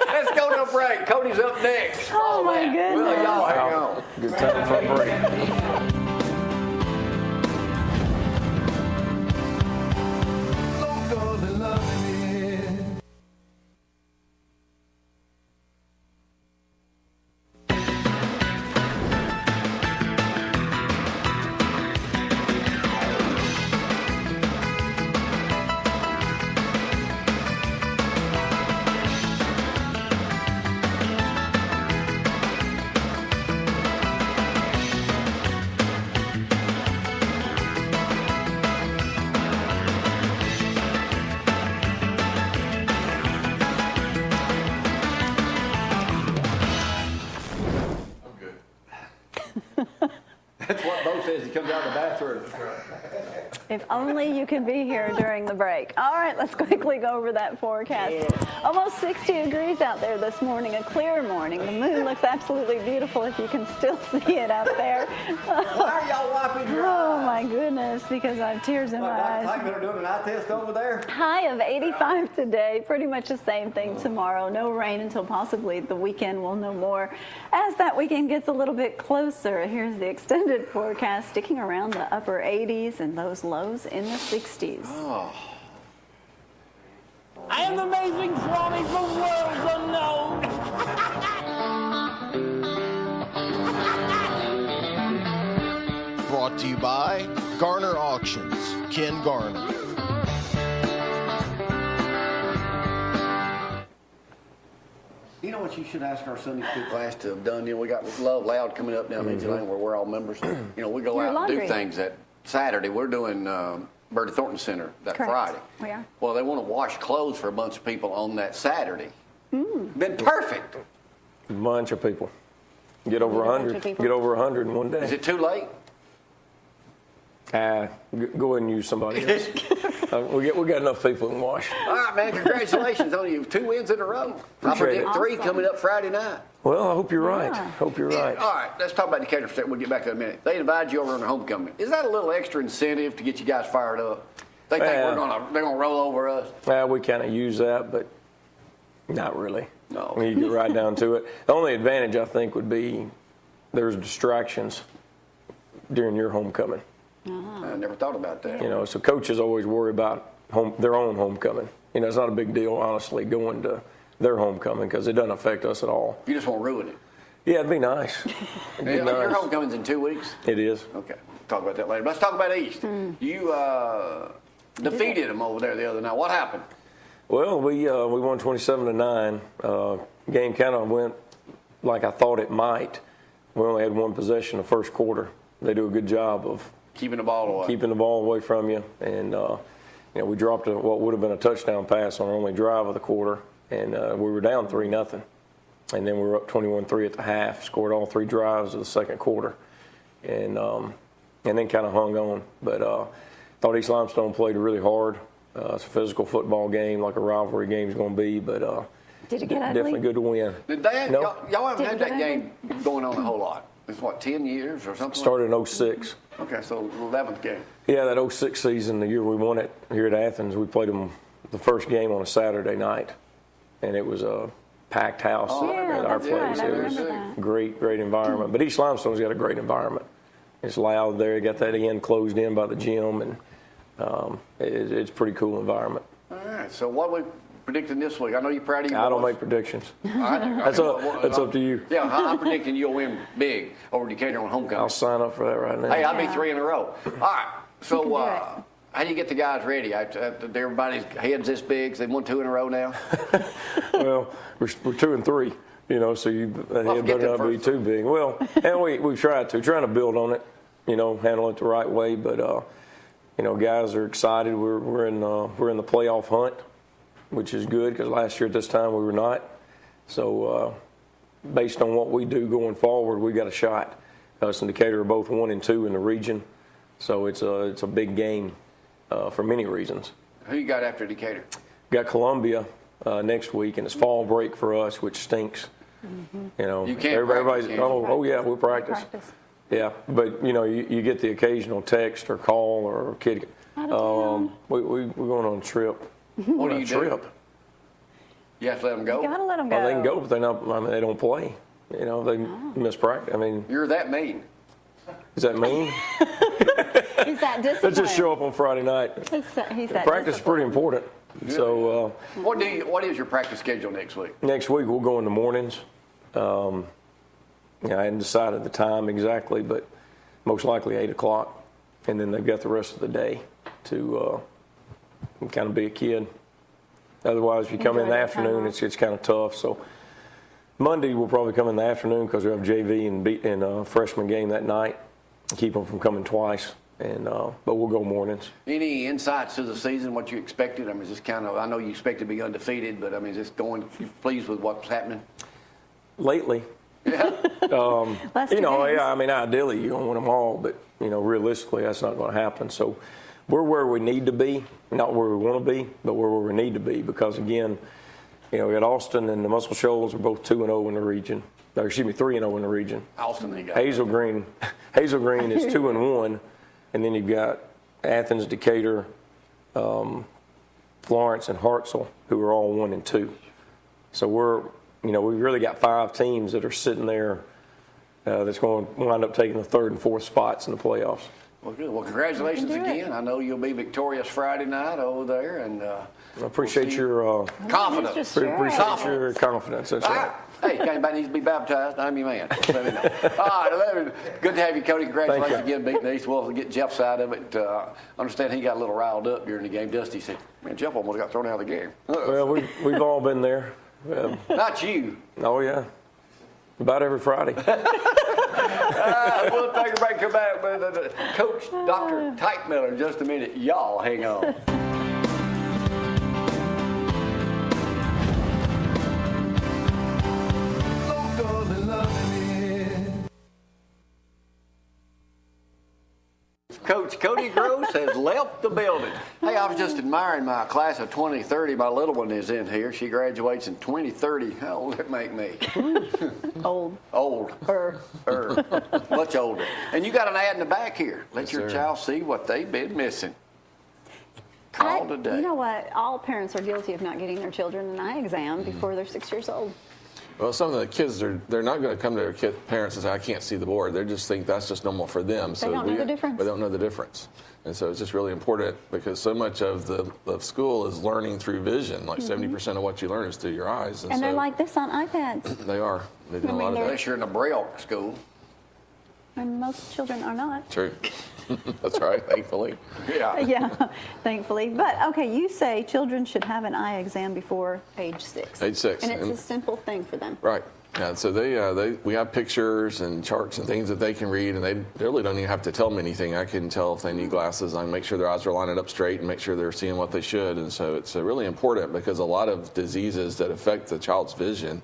D: Let's go to a break. Cody's up next.
B: Oh my
D: Well,
B: goodness.
D: y'all hang on.
E: Good time for a break.
D: That's what Bo says. He comes out of the bathroom.
B: If only you could be here during the break. All right, let's quickly go over that forecast. Almost 60 degrees out there this morning, a clear morning. The moon looks absolutely beautiful if you can still see it out there.
D: Why are y'all wiping your
B: Oh my goodness, because I have tears in my eyes.
D: Teichmiller doing an eye test over there?
B: High of 85 today, pretty much the same thing tomorrow. No rain until possibly the weekend. We'll know more as that weekend gets a little bit closer. Here's the extended forecast, sticking around the upper 80s and those lows in the 60s.
C: I am the amazing Swami from worlds unknown.
H: Brought to you by Garner Auctions, Ken Garner.
D: You know what you should ask our Sunday school class to have done? You know, we got Love Loud coming up down in Tulane where we're all members. You know, we go
B: Your
D: out and do
B: laundry.
D: things that Saturday. We're doing Bertie Thornton Center that
B: Correct.
D: Friday.
B: We are.
D: Well, they want to wash clothes for a bunch of people on that Saturday. Been perfect.
F: Bunch of people. Get over
B: Bunch of
F: 100.
B: people.
F: Get over 100 in one day.
D: Is it too late?
F: Go ahead and use somebody else. we got enough people in wash.
D: All right, man. Congratulations on you. 2 wins in a row. I
F: Appreciate
D: predict
F: it.
D: 3
B: Awesome.
D: coming up Friday night.
F: Well, I hope you're right.
B: Yeah.
F: Hope you're right.
D: All right, let's talk about the Decatur State. We'll get back to that in a minute. They invited you over on their homecoming. Is that a little extra incentive to get you guys fired up? They think
F: Yeah.
D: they're gonna roll over us.
F: We kind of use that, but not really.
D: No.
F: When you get right down to it. The only advantage, I think, would be there's distractions during your homecoming.
D: I never thought about that.
F: You know, so coaches always worry about their own homecoming. You know, it's not a big deal, honestly, going to their homecoming because it doesn't affect us at all.
D: You just won't ruin it.
F: Yeah, it'd be nice. It'd be
D: Your
F: nice.
D: homecoming's in 2 weeks.
F: It is.
D: Okay, talk about that later. But let's talk about East. You defeated them over there the other night. What happened?
F: Well, we won 27-9. Game kind of went like I thought it might. We only had one possession the first quarter. They do a good job of
D: Keeping the ball away.
F: keeping the ball away from you, and we dropped what would have been a touchdown pass on our only drive of the quarter, and we were down 3-0, and then we were up 21-3 at the half. Scored all 3 drives of the second quarter, and then kind of hung on. But thought East Limestone played really hard. It's a physical football game, like a rivalry game is going to be, but
B: Did it get ugly?
F: definitely good to win.
D: Did they,
F: No.
D: y'all haven't
B: Did
D: had
B: it
D: that
B: get
D: game going on a whole lot.
I: It's what, 10 years or something?
F: Started in 06.
I: Okay, so 11th game.
F: Yeah, that 06 season, the year we won it here at Athens, we played them the first game on a Saturday night, and it was a packed house at our
B: that's
F: place.
B: right. I
F: It was
B: remember that.
F: great environment. But East Limestone's got a great environment. It's loud there. You got that end closed in by the gym, and it's a pretty cool environment.
I: All right, so what are we predicting this week? I know you're proud of you.
F: I don't
I: boys.
F: make predictions.
I: That's
F: up to you.
I: Yeah, I'm predicting you'll win big over Decatur on homecoming.
F: I'll sign up for that right now.
I: Hey, I'll be 3 in a row. All right, so
B: do it.
I: how do you get the guys ready? Everybody's heads this big, so they've won 2 in a row now?
F: Well, we're 2 and 3, so you
I: forget
F: better
I: that
F: not be
I: first
F: too big. Well, and we've trying to build on it, handle it the right way. But guys are excited. We're in the playoff hunt, which is good because last year at this time we were not. So based on what we do going forward, we got a shot. Us and Decatur are both 1 and 2 in the region, so it's a big game for many reasons.
I: Who you got after Decatur?
F: Got Columbia next week, and it's fall break for us, which stinks.
I: You can't
F: everybody's
I: practice, can you?
F: oh yeah, we'll practice. Yeah, but you get the occasional text or call or kid. We're going on a trip.
I: What do you
F: trip?
I: do? You have to let them go?
B: You gotta let them go.
F: Well, they can go, but they're not. I mean, they don't play. They miss practice. I mean,
I: You're that mean.
F: is that mean?
B: He's that disciplined.
F: Let's just show up on Friday night.
B: He's that
F: Practice is pretty important. So
I: What is your practice schedule next week?
F: next week we'll go in the mornings. I hadn't decided the time exactly, but most likely 8 o'clock, and then they've got the rest of the day to kind of be a kid. Otherwise, if you come in the afternoon, it's kind of tough. So Monday we'll probably come in the afternoon because we have JV and freshman game that night. Keep them from coming twice, but we'll go mornings.
I: Any insights to the season, what you expected? I mean, is this I know you expect to be undefeated, but I mean, is this you pleased with what's happening?
F: Lately,
I: Yeah.
F: I mean, ideally you're going to win them all, but, realistically that's not going to happen. So we're where we need to be, not where we want to be, but where we need to be because, again, we got Austin and the Muscle Shoals are both 2-0 in the region. Or, 3-0 in the region.
I: Austin, they got
F: Hazel Green is 2-1, and then you've got Athens, Decatur, Florence, and Hartselle, who are all 1 and 2. So we've really got 5 teams that are sitting there that's going to wind up taking the 3rd and 4th spots in the playoffs.
I: Well, good. Well, congratulations again. I know you'll be victorious Friday night over there, and
F: I appreciate your
I: confidence.
F: appreciate your confidence. That's right.
I: Hey, if anybody needs to be baptized, I'm your man. Let me know. All right, good to have you, Cody. Congratulations again, beating the East. We'll get Jeff's side of it. Understand he got a little riled up during the game. Dusty said, "Man, Jeff almost got thrown out of the game."
F: Well, we've all been there.
I: Not you.
F: Oh yeah, about every Friday.
I: We'll take a break. Come back with Coach Dr. Teichmiller in just a minute. Y'all hang on. Coach Cody Gross has left the building. Hey, I was just admiring my class of 2030. My little one is in here. She graduates in 2030. How old does it make me?
B: Old.
I: Old. Much older. And you got an ad in the back here. Let your child see what they've been missing. Call today.
B: You know what? All parents are guilty of not getting their children an eye exam before they're 6 years old.
E: Well, some of the kids, they're not going to come to their parents and say, "I can't see the board." They just think that's just normal for them.
B: They don't know the difference.
E: They don't know the difference. And so it's just really important because so much of the school is learning through vision. Like 70% of what you learn is through your eyes.
B: And they're like this on iPads.
E: They are. They do a lot of that.
I: Unless you're in a Braille school.
B: And most children are not.
E: True. That's right, thankfully.
B: Yeah, thankfully. But, okay, you say children should have an eye exam before age 6.
E: Age 6.
B: And it's a simple thing for them.
E: Right. Yeah, so we have pictures and charts and things that they can read, and they really don't even have to tell them anything. I can tell if they need glasses. I can make sure their eyes are lining up straight and make sure they're seeing what they should. And so it's really important because a lot of diseases that affect the child's vision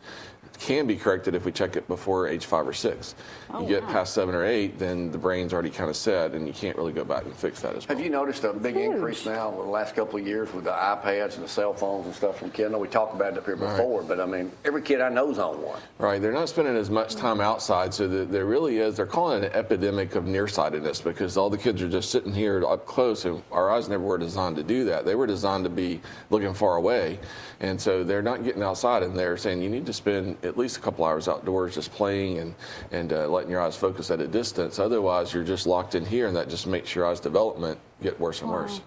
E: can be corrected if we check it before age 5 or 6. You get past 7 or 8, then the brain's already kind of set, and you can't really go back and fix that as well.
I: Have you noticed a big increase now in the last couple of years with the iPads and the cell phones and stuff from kids? I know we talked about it up here before, but I mean, every kid I know is on one.
E: Right, they're not spending as much time outside, so there really is, they're calling it an epidemic of nearsightedness because all the kids are just sitting here up close, and our eyes never were designed to do that. They were designed to be looking far away, and so they're not getting outside, and they're saying you need to spend at least a couple hours outdoors just playing and letting your eyes focus at a distance. Otherwise, you're just locked in here, and that just makes your eyes' development get worse and worse.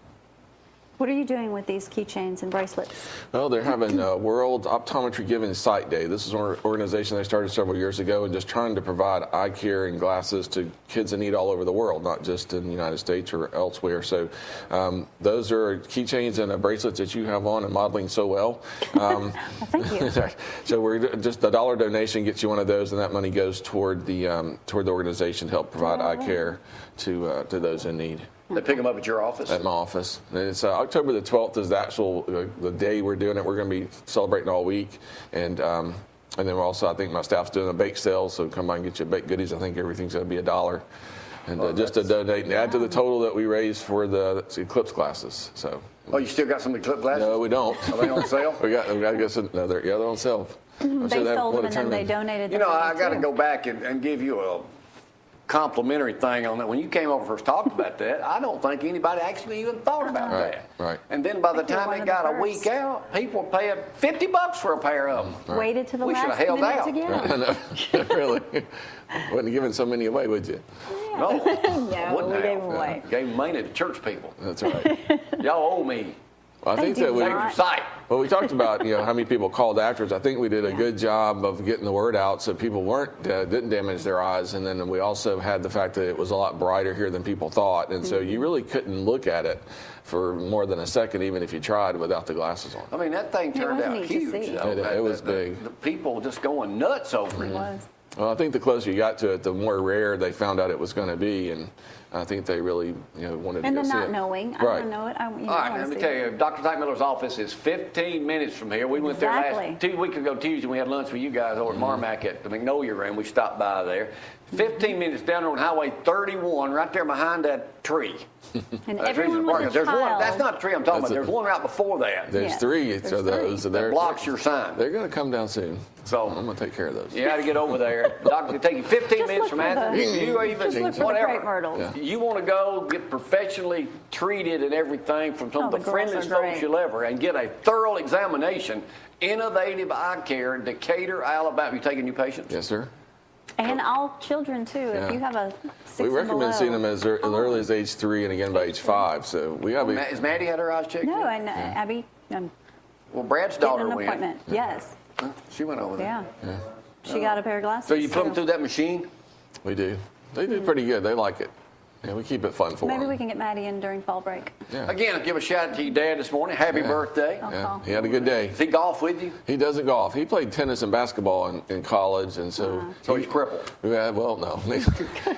B: What are you doing with these keychains and bracelets?
E: Well, they're having World Optometry Giving Sight Day. This is an organization they started several years ago and just trying to provide eye care and glasses to kids in need all over the world, not just in the United States or elsewhere. So those are keychains and bracelets that you have on and modeling so well.
B: Thank you.
E: So we're just a $1 donation gets you one of those, and that money goes toward the organization to help provide eye care to those in need.
I: They pick them up at your office?
E: At my office. And it's October the 12th is the actual the day we're doing it. We're going to be celebrating all week. And then we're also, I think my staff's doing a bake sale, so come by and get your baked goodies. I think everything's going to be $1. And just to donate and add to the total that we raised for the Eclipse glasses. So.
I: Oh, you still got some Eclipse glasses?
E: No, we don't.
I: Are they on sale?
E: I guess they're on sale.
B: They sold them and then they donated them.
I: You know, I got to go back and give you a complimentary thing on that. When you came over first talked about that, I don't think anybody actually even thought about that.
E: Right.
I: And then by the time it got a week out, people were paying $50 for a pair of them.
E: Right.
B: Waited to the
I: We should
B: last
I: have held
B: minute
I: out.
B: to get them.
E: No, really. Wouldn't have given so many away, would you?
I: No,
B: No,
I: wouldn't
B: we
I: have.
B: gave them away.
I: Gave them money to church people.
E: That's right.
I: Y'all owe me.
E: Well, I think
B: Thank
E: that
B: you
E: we.
B: very much.
I: Sight.
E: Well, we talked about how many people called afterwards. I think we did a good job of getting the word out so people didn't damage their eyes. And then we also had the fact that it was a lot brighter here than people thought, and so you really couldn't look at it for more than a second, even if you tried without the glasses on.
I: I mean, that thing turned
B: wasn't
I: out
B: easy to
I: huge.
B: see.
I: Though.
E: It was big.
I: The people just going nuts over it.
B: It was.
E: Well, I think the closer you got to it, the more rare they found out it was going to be, and I think they really wanted
B: And
E: to go
B: the
E: see
B: not
E: it.
B: knowing. I
E: Right.
B: don't know it. I
I: All right, let me tell you, Dr. Teichmiller's office is 15 minutes from here. We went there
B: Exactly.
I: 2 weeks ago Tuesday. We had lunch with you guys over at Marmac at the Magnolia Room. We stopped by there. 15 minutes down there on Highway 31, right there behind that tree.
B: And
I: That tree's
B: everyone
I: in the
B: with
I: parking.
B: a
I: There's one.
B: child.
I: That's not the tree I'm talking
E: That's
I: about. There's one right before that
E: There's
B: Yes,
E: 3
B: there's
E: of those.
B: three.
I: that blocks your sign.
E: They're going to come down soon.
I: So
E: I'm going to take care of those.
I: you got to get over there. Doctor, it'll take you 15
B: Just
I: minutes
B: look
I: from
B: for
I: Athens.
B: the-
I: If you even
B: just look for the
I: whatever.
B: crepe myrtles.
E: Yeah.
I: You want to go get professionally treated and everything from some
B: Oh,
I: of
B: the
I: the
B: girls
I: friendliest
B: are
I: folks
B: great.
I: you'll ever, and get a thorough examination. Innovative Eye Care, Decatur, Alabama. You taking new patients?
E: Yes, sir.
B: And all children too.
E: Yeah.
B: If you have a 6
E: We
B: and
E: recommend
B: below.
E: seeing them as early as age 3 and again by age 5. So we got to be.
I: Has Maddie had her eyes checked?
B: No,
I: yet?
B: and Abby,
I: Well, Brad's
B: getting
I: daughter
B: an
I: went.
B: appointment. Yes.
I: She went over there.
B: Yeah. She got a pair of glasses.
I: So you put them
B: too.
I: through that machine?
E: We do. They do pretty good. They like it. Yeah, we keep it fun for
B: Maybe
E: them.
B: we can get Maddie in during fall break.
E: Yeah.
I: Again, give a shout out to your dad this morning. Happy birthday.
B: I'll
E: Yeah.
B: call.
E: He had a good day.
I: Does he golf with you?
E: He doesn't golf. He played tennis and basketball in college, and so
I: So he's crippled.
E: Yeah, well, no.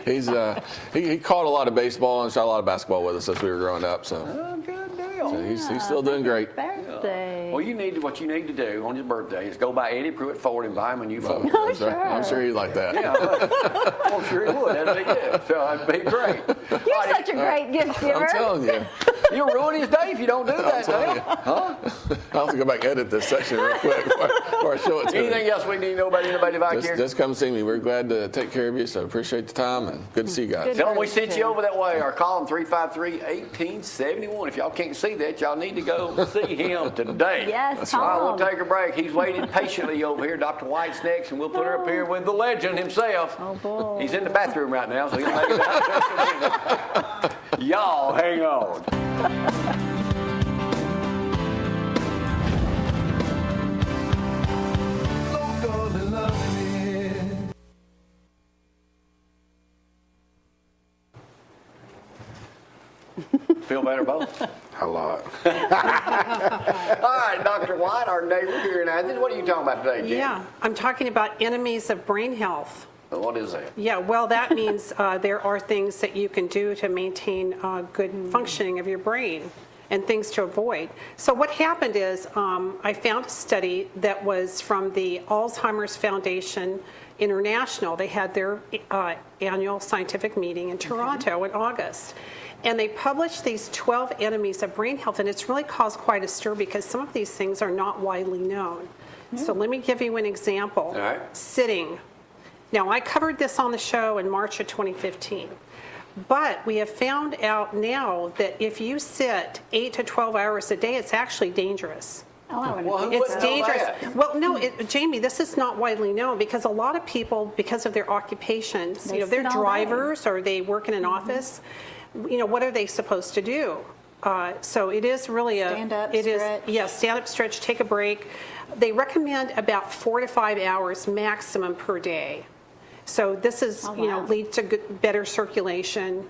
E: He caught a lot of baseball and shot a lot of basketball with us as we were growing up. So,
I: Oh, good deal.
E: so he's still doing great.
B: Birthday.
I: Well, what you need to do on his birthday is go by Eddie Pruitt Ford and buy him a new phone.
E: That's right. I'm sure he'd like that.
I: Yeah, I'm sure he would. That'd be good. So that'd be great.
B: You're such a great gift giver.
E: I'm telling you.
I: You'll ruin his day if you don't do that,
E: telling
I: Dale. Huh?
E: I'll have to go back and edit this section real quick before I show it to
I: Anything
E: him.
I: else we need to know about Innovative Eye Care?
E: Just come see me. We're glad to take care of you, so appreciate the time and good to see you guys.
B: Good.
I: Tell them we sent you over that way or call them 353-1871. If y'all can't see that, y'all need to go see him today.
B: Yes,
I: All right,
B: Tom.
I: we'll take a break. He's waiting patiently over here. Dr. White's next, and we'll put her up here with the legend himself.
B: Oh, boy.
I: He's in the bathroom right now, so he'll make it out. Y'all hang on. Feel better, Beau?
H: A lot.
I: All right, Dr. White, our neighbor here in Athens. What are you talking about today, Jim?
G: Yeah, I'm talking about enemies of brain health.
I: What is that?
G: Yeah, well, that means there are things that you can do to maintain good functioning of your brain. and things to avoid. So what happened is I found a study that was from the Alzheimer's Foundation International. They had their annual scientific meeting in Toronto in August. And they published these 12 enemies of brain health, and it's really caused quite a stir because some of these things are not widely known. So let me give you an example.
I: All right.
G: Sitting. Now, I covered this on the show in March of 2015. But we have found out now that if you sit 8 to 12 hours a day, it's actually dangerous.
B: Oh, I would
I: Well, who
G: It's
I: wouldn't know
G: dangerous.
I: that?
G: Well, no, Jamie, this is not widely known because a lot of people, because of their occupations,
B: They
G: they're
B: sit all day.
G: drivers or they work in an office. What are they supposed to do? So it is really
B: Stand up,
G: it is
B: stretch.
G: yeah, stand up, stretch, take a break. They recommend about 4 to 5 hours maximum per day. So this is
B: Oh, wow.
G: leads to better circulation.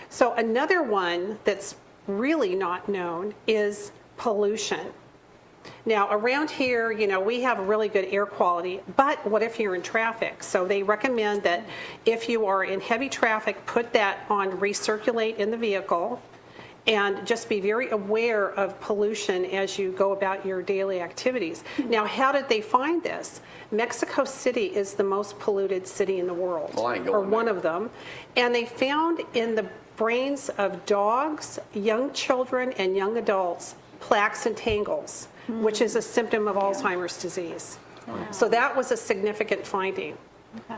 G: So another one that's really not known is pollution. Now, around here, we have really good air quality, but what if you're in traffic? So they recommend that if you are in heavy traffic, put that on recirculate in the vehicle and just be very aware of pollution as you go about your daily activities. Now, how did they find this? Mexico City is the most polluted city in the world,
I: Well, I ain't going
G: or one
I: there.
G: of them. And they found in the brains of dogs, young children, and young adults plaques and tangles, which is a symptom of Alzheimer's disease. So that was a significant finding.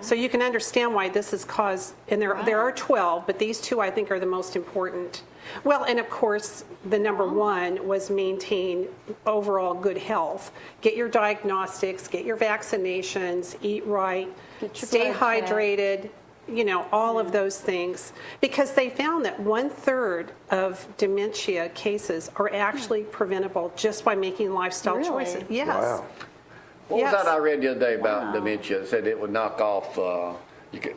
G: So you can understand why this is caused, and there are 12, but these two I think are the most important. Well, and of course, the number one was maintain overall good health. Get your diagnostics, get your vaccinations, eat right,
B: Get your
G: stay
B: blood checked.
G: hydrated, all of those things. Because they found that 1/3 of dementia cases are actually preventable just by making lifestyle
B: Really?
G: choices. Yes.
H: Wow.
I: What was
G: Yes.
I: that I read the other day about dementia? It said it would knock off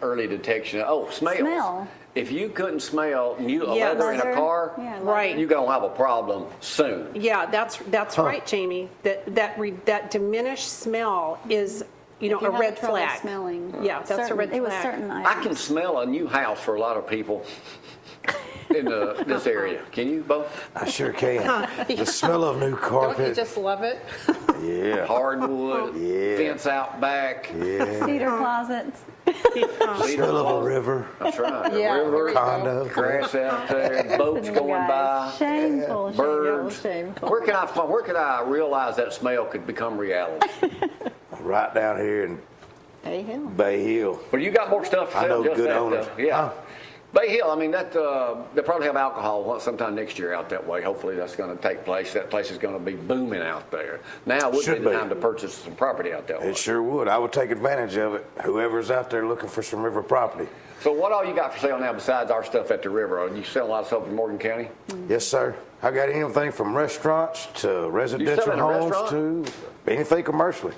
I: early detection. Oh, smells.
B: Smell.
I: If you couldn't smell new
G: Yes.
I: leather in a
B: Leather.
I: car,
B: Yeah,
G: Right.
I: you're gonna have a problem soon.
G: Yeah, that's right, Jamie. That diminished smell is,
B: If you
G: a
B: have
G: red
B: trouble
G: flag.
B: Smelling.
G: Yeah, that's a red
B: It was
G: flag.
B: certain
I: I
B: items.
I: can smell a new house for a lot of people in this area. Can you, Beau?
H: I sure can. The smell of new
G: Don't you
H: carpet.
G: just love it?
H: Yeah.
I: Hardwood,
H: Yeah.
I: fence out back.
H: Yeah.
B: Cedar closets.
H: Smell of a river.
I: That's right. A
G: Yeah,
I: river,
G: there we go.
H: Condo.
I: grass out there, boats
B: Listening to
I: going by.
B: guys. Shameful,
I: Birds.
B: shameful.
I: Where can I realize that smell could become reality?
H: Right down here in
B: Bay Hill.
H: Bay Hill.
I: Well, you got more stuff to
H: I
I: say
H: know
I: just
H: good
I: that,
H: owners.
I: Yeah.
H: Huh?
I: Bay Hill, I mean, they'll probably have alcohol sometime next year out that way. Hopefully that's going to take place. That place is going to be booming out there. Now would
H: Should
I: be the
H: be.
I: time to purchase some property out that way.
H: It sure would. I would take advantage of it. Whoever's out there looking for some river property.
I: So what all you got for sale now besides our stuff at the river? Are you selling a lot of stuff in Morgan County?
H: Yes, sir. I got anything from restaurants to residential
I: selling a
H: homes
I: restaurant?
H: to anything commercially.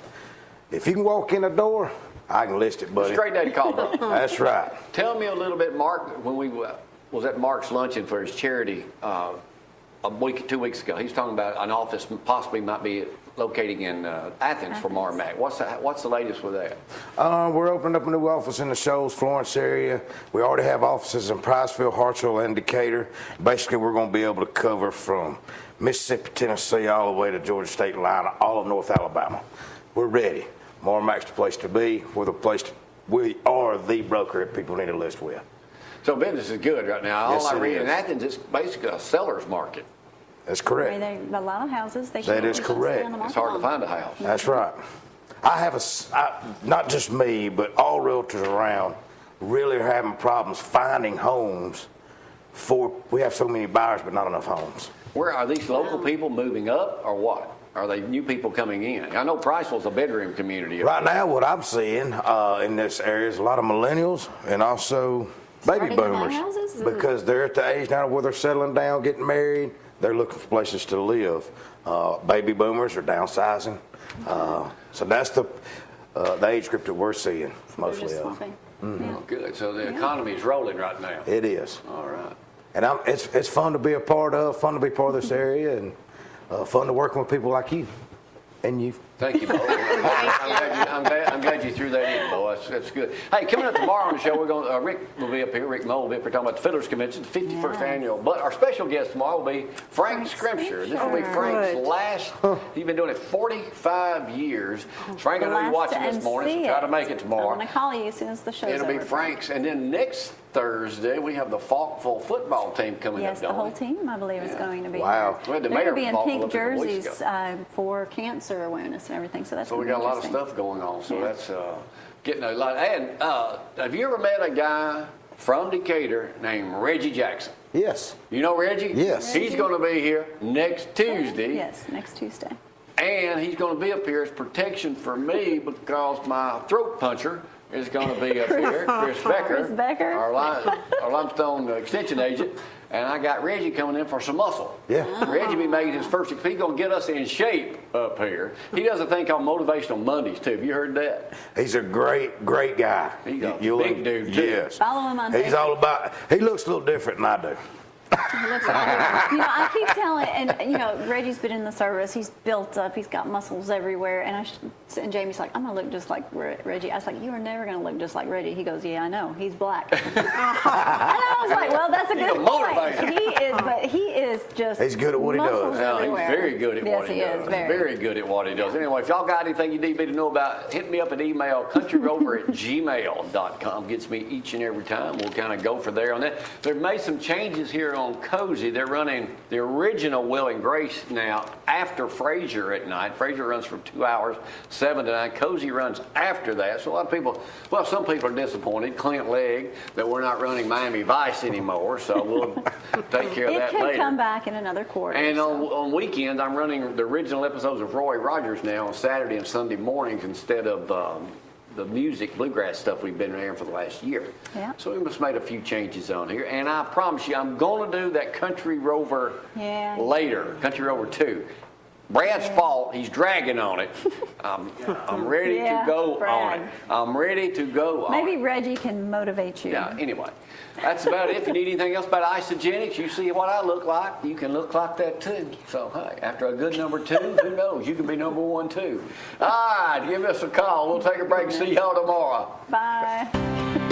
H: If you can walk in the door, I can list it, buddy.
I: Straight Daddy call, bro.
H: That's right.
I: Tell me a little bit, Mark, when we was at Mark's luncheon for his charity a week, 2 weeks ago. He was talking about an office possibly might be locating in Athens for Marmac. What's the latest with that?
H: We're opening up a new office in the Shoals, Florence area. We already have offices in Priceville, Hartsville, and Decatur. Basically, we're going to be able to cover from Mississippi, Tennessee, all the way to Georgia state line, all of North Alabama. We're ready. Marmac's the place to be. We are the broker that people need to list with.
I: So business is good right now.
H: Yes,
I: All I
H: it
I: read
H: is.
I: in Athens, it's basically a seller's market.
H: That's
B: I
H: correct.
B: mean, a lot of houses, they
H: That
B: can't
H: is
B: even stay
H: correct.
B: on the
I: It's
B: market
I: hard to
B: long.
I: find a house.
H: That's right. I have not just me, but all realtors around really are having problems finding homes we have so many buyers, but not enough homes.
I: Where are these local people moving up or what? Are they new people coming in? I know Priceville's a bedroom community.
H: Right now, what I'm seeing in this area is a lot of millennials and also baby
B: Starting to buy
H: boomers
B: houses?
H: because they're at the age now where they're settling down, getting married. They're looking for places to live. Baby boomers are downsizing. So that's the age group that we're seeing
B: They're
H: mostly
B: just
H: of.
B: swapping.
I: Oh, good. So the economy is rolling right now.
H: It is.
I: All right.
H: And it's fun to be a part of, fun to be part of this area, and fun to working with people like you. And you.
I: Thank you, Beau. I'm glad you threw that in, Beau. That's good. Hey, coming up tomorrow on the show, we're going. Rick will be up here. Rick Moe will be up here talking about the Fiddlers Convention, the 51st annual. But our special guest tomorrow will be Frank Scrimshire. This will be Frank's last. He's been doing it 45 years. Frank, I know you're watching this morning, so try to make it tomorrow.
B: I'm going to call you as soon as the show's over.
I: It'll be Frank's, and then next Thursday we have the Falkville football team coming up.
B: Yes, the whole team, I believe, is going to be.
H: Wow.
I: We had the
B: They're
I: mayor
B: going
I: of
B: to be in
I: Falkville
B: pink
I: up a couple weeks
B: jerseys
I: ago.
B: for cancer awareness and everything. So that's
I: So we
B: gonna
I: got
B: be
I: a lot of
B: interesting.
I: stuff going on. So
B: Yeah.
I: that's getting a lot. And have you ever met a guy from Decatur named Reggie Jackson?
H: Yes.
I: You know Reggie?
H: Yes.
I: He's going to be here next Tuesday.
B: Yes, next Tuesday.
I: And he's going to be up here as protection for me because my throat puncher is going to be up here, Chris Becker,
B: Chris Becker.
I: our limestone extension agent. And I got Reggie coming in for some muscle.
H: Yeah.
I: Reggie be making his first. He's going to get us in shape up here. He does a thing called Motivational Mondays too. Have you heard that?
H: He's a great guy.
I: He's a big dude, too.
H: Yes.
B: Follow him on
H: He's
B: Facebook.
H: all about. He looks a little different than I do.
B: He looks like, I keep telling, and Reggie's been in the service. He's built up. He's got muscles everywhere. And Jamie's like, I'm gonna look just like Reggie. I was like, you are never gonna look just like Reggie. He goes, yeah, I know. He's black. And I was like, well, that's a good point. He is just.
H: He's good at what he does.
B: muscles
I: Yeah, he's
B: everywhere.
I: very good at what he
B: Yes,
I: does.
B: he is. Very.
I: Good at what he does. Anyway, if y'all got anything you need me to know about, hit me up at email countryrover@gmail.com. Gets me each and every time. We'll kind of go for there on that. They've made some changes here on Cozy. They're running the original Will and Grace now after Frazier at night. Frazier runs for 2 hours, 7 to 9. Cozy runs after that. So a lot of people, some people are disappointed. Clint Legg that we're not running Miami Vice anymore. So we'll take care of that
B: It
I: later.
B: could come back in another quarter.
I: And
B: so.
I: on weekends, I'm running the original episodes of Roy Rogers now on Saturday and Sunday mornings instead of the music, bluegrass stuff we've been airing for the last year.
B: Yeah.
I: So we just made a few changes on here. And I promise you, I'm going to do that Country Rover later, Country Rover 2. Brad's fault. He's dragging on it. I'm ready to go on it. I'm ready to go on it.
B: Maybe Reggie can motivate you.
I: Yeah, anyway, that's about it. If you need anything else about isogenics, you see what I look like, you can look like that too. So, hey, after a good number 2, who knows? You can be number 1 too. All right, give us a call. We'll take a break and see y'all tomorrow.
B: Bye.